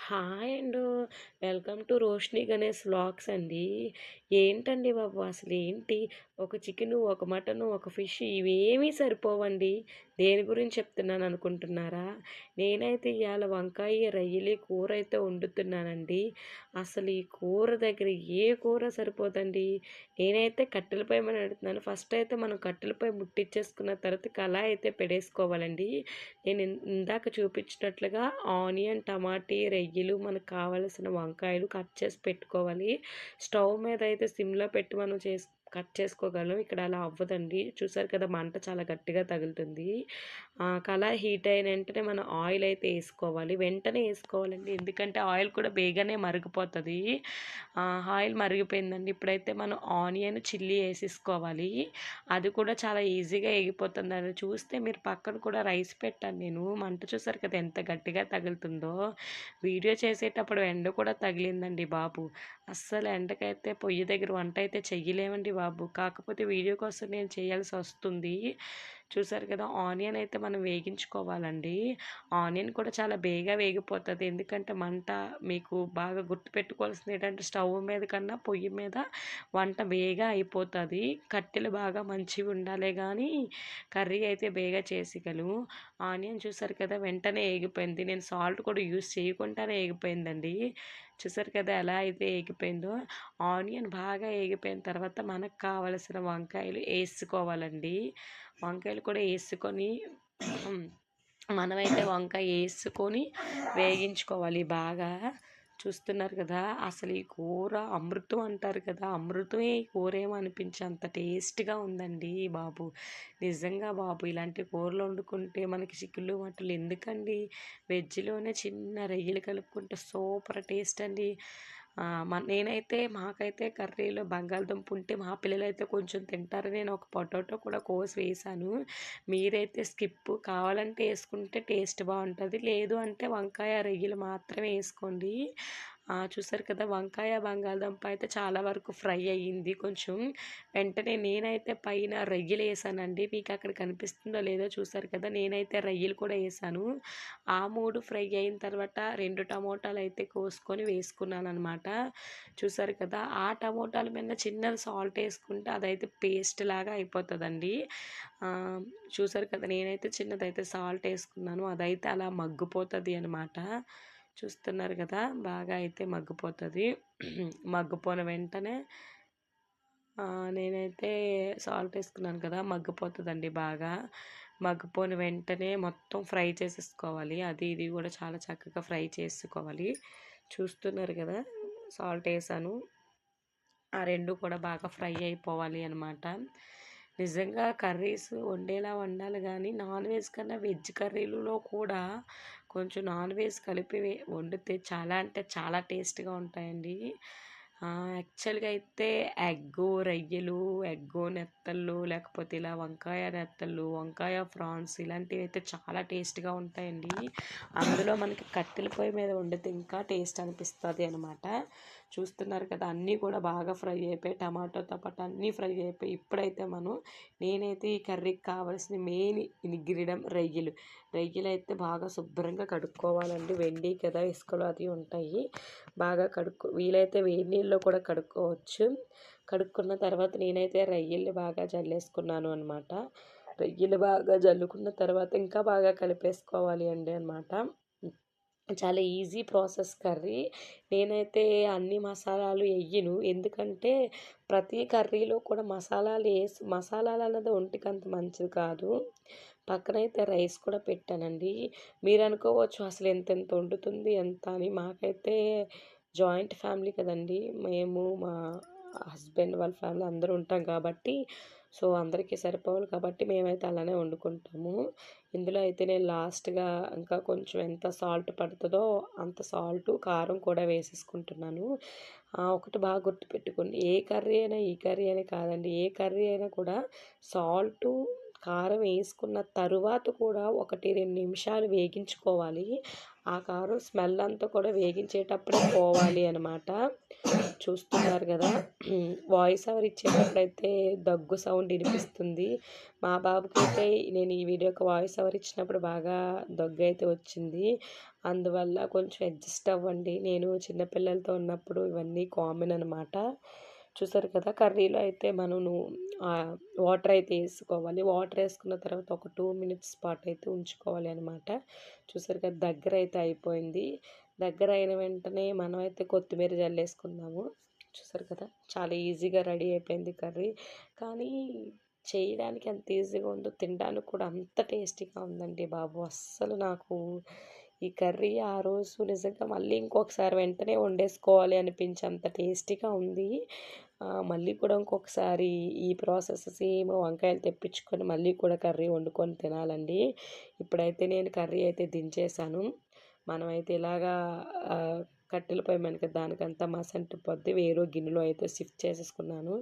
Hi అండు. Welcome to Roshini Ganesh vlogs అండి. ఏంటండి బాబు అసలేంటి? ఒక చికెను, ఒక మటను, ఒక ఫిష్ ఇవేమీ సరిపోవండి. దేని గురించి చెప్తున్నాను అనుకుంటున్నారా? నేనైతే ఇవాళ వంకాయ, రొయ్యలి కూర అయితే వండుతున్నానండి. అసలు ఈ కూర దగ్గర ఏ కూర సరిపోదండి. నేనైతే కట్టెల పొయ్యి మీద పెడుతున్నాను. ఫస్ట్ అయితే మనం కట్టెల పొయ్యి ముట్టించేసుకున్న తర్వాత కళాయి అయితే పెట్టేసుకోవాలండి. నేను ఇందాక చూపించినట్లుగా ఆనియన్, టమాటీ, రొయ్యలు, మనకు కావలసిన వంకాయలు కట్ చేసి పెట్టుకోవాలి. స్టవ్ మీద అయితే సిమ్‌లో పెట్టి మనం కట్ చేసుకోగలం. ఇక్కడ అలా అవ్వదండి. చూసారు కదా మంట చాలా గట్టిగా తగులుతుంది. కళాయి హీట్ అయిన వెంటనే మనం ఆయిల్ అయితే ఏసుకోవాలి. వెంటనే ఏసుకోవాలండి. ఎందుకంటే ఆయిల్ కూడా బేగానే మరిగిపోతది. ఆయిల్ మరిగిపోయిందండి. ఇప్పుడైతే మనం ఆనియన్, చిల్లీ ఏసేసుకోవాలి. అది కూడా చాలా ఈజీగా ఎగిపోతుందండి. చూస్తే మీరు పక్కన కూడా రైస్ పెట్టాను నేను. మంట చూసారు కదా ఎంత గట్టిగా తగులుతుందో. వీడియో చేసేటప్పుడు ఎండ కూడా తగిలిందండి బాబు. అస్సలు ఎండకైతే పొయ్యి దగ్గర వంట అయితే చెయ్యలేమండి బాబు. కాకపోతే వీడియో కోసం నేను చేయాల్సొస్తుంది. చూసారు కదా ఆనియన్ అయితే మనం వేగించుకోవాలండి. ఆనియన్ కూడా చాలా బేగా వేగిపోతది. ఎందుకంటే మంట మీకు బాగా గుర్తుపెట్టుకోవాల్సింది ఏంటంటే స్టవ్ మీద కన్నా పొయ్యి మీద వంట బేగా అయిపోతది. కట్టెలు బాగా మంచివి ఉండాలే గానీ కర్రీ అయితే బేగా చేసేయగలము. ఆనియన్ చూసారు కదా వెంటనే ఏగిపోయింది. నేను సాల్ట్ కూడా యూజ్ చేయకుండానే ఏగిపోయిందండి. చూసారు కదా ఎలా అయితే ఏగిపోయిందో. ఆనియన్ బాగా ఏగిపోయిన తర్వాత మనకు కావలసిన వంకాయలు ఏసుకోవాలండి. వంకాయలు కూడా ఏసుకొని మనమైతే వంకాయ ఏసుకొని వేగించుకోవాలి బాగా. చూస్తున్నారు కదా అసలు ఈ కూర అమృతం అంటారు కదా, అమృతమే ఈ కూర ఏమో అనిపించేంత టేస్ట్గా ఉందండి బాబు. నిజంగా బాబు ఇలాంటి కూరలు వండుకుంటే మనకి చిక్కుళ్ళు మటలు ఎందుకండి, వెజ్లోనే చిన్న రొయ్యలు కలుపుకుంటే సూపర్ టేస్ట్ అండి. నేనైతే మాకైతే కర్రీలో బంగాళదుంప ఉంటే మా పిల్లలైతే కొంచెం తింటారు. నేను ఒక పొటాటో కూడా కోసి వేసాను. మీరైతే స్కిప్ కావాలంటే వేసుకుంటే టేస్ట్ బాగుంటుంది. లేదు అంటే వంకాయ, రొయ్యలు మాత్రమే వేసుకోండి. చూసారు కదా వంకాయ, బంగాళదుంప అయితే చాలా వరకు ఫ్రై అయ్యింది కొంచెం. వెంటనే నేనైతే పైన రొయ్యలు వేసానండి. మీకు అక్కడ కనిపిస్తుందో లేదో చూసారు కదా నేనైతే రొయ్యలు కూడా వేసాను. ఆ 3 ఫ్రై అయిన తర్వాత 2 టమోటాలు అయితే కోసుకొని వేసుకున్నాను అనమాట. చూసారు కదా ఆ టమోటాల మీద చిన్నది సాల్ట్ వేసుకుంటే అదైతే పేస్ట్ లాగా అయిపోతుందండి. చూసారు కదా నేనైతే చిన్నదైతే సాల్ట్ వేసుకున్నాను. అదైతే అలా మగ్గిపోతుంది అనమాట. చూస్తున్నారు కదా బాగా అయితే మగ్గిపోతుంది. మగ్గిపోయిన వెంటనే నేనైతే సాల్ట్ వేసుకున్నాను కదా మగ్గిపోతుందండి బాగా. మగ్గిపోయిన వెంటనే మొత్తం ఫ్రై చేసేసుకోవాలి. అది ఇది కూడా చాలా చక్కగా ఫ్రై చేసుకోవాలి. చూస్తున్నారు కదా సాల్ట్ వేసాను. ఆ 2 కూడా బాగా ఫ్రై అయిపోవాలి అనమాట. నిజంగా కర్రీస్ వండేలా వండాలి కానీ నాన్ వెజ్ కన్నా వెజ్ కర్రీలలో కూడా కొంచెం నాన్ వెజ్ కలిపి వండితే చాలా అంటే చాలా టేస్ట్గా ఉంటాయండి. యాక్చువల్గా అయితే ఎగ్గు రొయ్యలు, ఎగ్గు నెత్తళ్ళు, లేకపోతే ఇలా వంకాయ నెత్తళ్ళు, వంకాయ ఫ్రాన్స్ ఇలాంటివి అయితే చాలా టేస్ట్గా ఉంటాయండి. అందులో మనకి కట్టెల పొయ్యి మీద వండితే ఇంకా టేస్ట్ అనిపిస్తుంది అనమాట. చూస్తున్నారు కదా అన్నీ కూడా బాగా ఫ్రై అయిపోయి టమాటోతో పాటు అన్నీ ఫ్రై అయిపోయి ఇప్పుడైతే నేనైతే ఈ కర్రీకి కావాల్సిన మెయిన్ ఇంగ్రీడియం రొయ్యలు అయితే బాగా శుభ్రంగా కడుక్కోవాలండి. వెండి కదా ఇసుకలు అది ఉంటాయి. బాగా వీలైతే వేడి నీళ్ళలో కూడా కడుక్కోవచ్చు. కడుక్కున్న తర్వాత నేనైతే రొయ్యల్ని బాగా జల్లేసుకున్నాను అనమాట. రొయ్యలు బాగా జల్లుకున్న తర్వాత ఇంకా బాగా కలిపేసుకోవాలి అనమాట. చాలా ఈజీ ప్రాసెస్ కర్రీ. నేనైతే అన్ని మసాలాలు వెయ్యను. ఎందుకంటే ప్రతి కర్రీలో కూడా మసాలాలు అన్నది ఒంటికి అంత మంచిది కాదు. పక్కనైతే రైస్ కూడా పెట్టానండి. మీరు అనుకోవచ్చు అసలు ఎంతెంత వండుతుంది ఎంత అని. మాకైతే జాయింట్ ఫ్యామిలీ కదండి. మేము మా హస్బెండ్ వాళ్ళ ఫ్యామిలీ అందరూ ఉంటాం కాబట్టి సో అందరికీ సరిపోవాలి కాబట్టి మేమైతే అలానే వండుకుంటాము. ఇందులో అయితే నేను లాస్ట్గా ఇంకా కొంచెం ఎంత సాల్ట్ పడుతుందో అంత సాల్టు కారం కూడా వేసేసుకుంటున్నాను. ఒకటి బాగా గుర్తుపెట్టుకోండి, ఏ కర్రీ అయినా ఈ కర్రీ అనే కాదండి, ఏ కర్రీ అయినా కూడా సాల్టు కారం వేసుకున్న తరువాత కూడా 1, 2 నిమిషాలు వేగించుకోవాలి. ఆ కారం స్మెల్ అంతా కూడా వేగించేటప్పుడే పోవాలి అనమాట. చూస్తున్నారు కదా! వాయిస్ ఓవర్ ఇచ్చేటప్పుడైతే దగ్గు సౌండ్ వినిపిస్తుంది. మా బాబుకైతే నేను ఈ వీడియోకి వాయిస్ ఓవర్ ఇచ్చినప్పుడు బాగా దగ్గైతే వచ్చింది. అందువల్ల కొంచెం అడ్జస్ట్ అవ్వండి. నేను చిన్న పిల్లలతో ఉన్నప్పుడు ఇవన్నీ కామన్ అనమాట. చూసారు కదా! కర్రీలో అయితే మనము వాటర్ అయితే ఏసుకోవాలి. వాటర్ ఏసుకున్న తర్వాత ఒక 2 మినిట్స్ పాటు అయితే ఉంచుకోవాలి అనమాట. చూసారు కదా! దగ్గరైతే అయిపోయింది. దగ్గర అయిన వెంటనే మనమైతే కొత్తిమీర జల్లేసుకుందాము. చూసారు కదా! చాలా ఈజీగా రెడీ అయిపోయింది కర్రీ. కానీ చేయడానికి ఎంత ఈజీగా ఉందో తినడానికి కూడా అంత టేస్టీగా ఉందండి బాబు. అస్సలు నాకు ఈ కర్రీ ఆ రోజు నిజంగా మళ్ళీ ఇంకొకసారి వెంటనే వండేసుకోవాలి అనిపించేంత టేస్టీగా ఉంది. మళ్ళీ కూడా ఇంకొకసారి ఈ ప్రాసెస్ సేమ్ వంకాయలు తెప్పించుకొని మళ్ళీ కూడా కర్రీ వండుకొని తినాలండి. ఇప్పుడైతే నేను కర్రీ అయితే దించేసాను. మనమైతే ఇలాగా కట్టెల పొయ్యి మీద దానికంతా మసంటిపోద్ది. వేరే గిన్నెలో అయితే షిఫ్ట్ చేసేసుకున్నాను.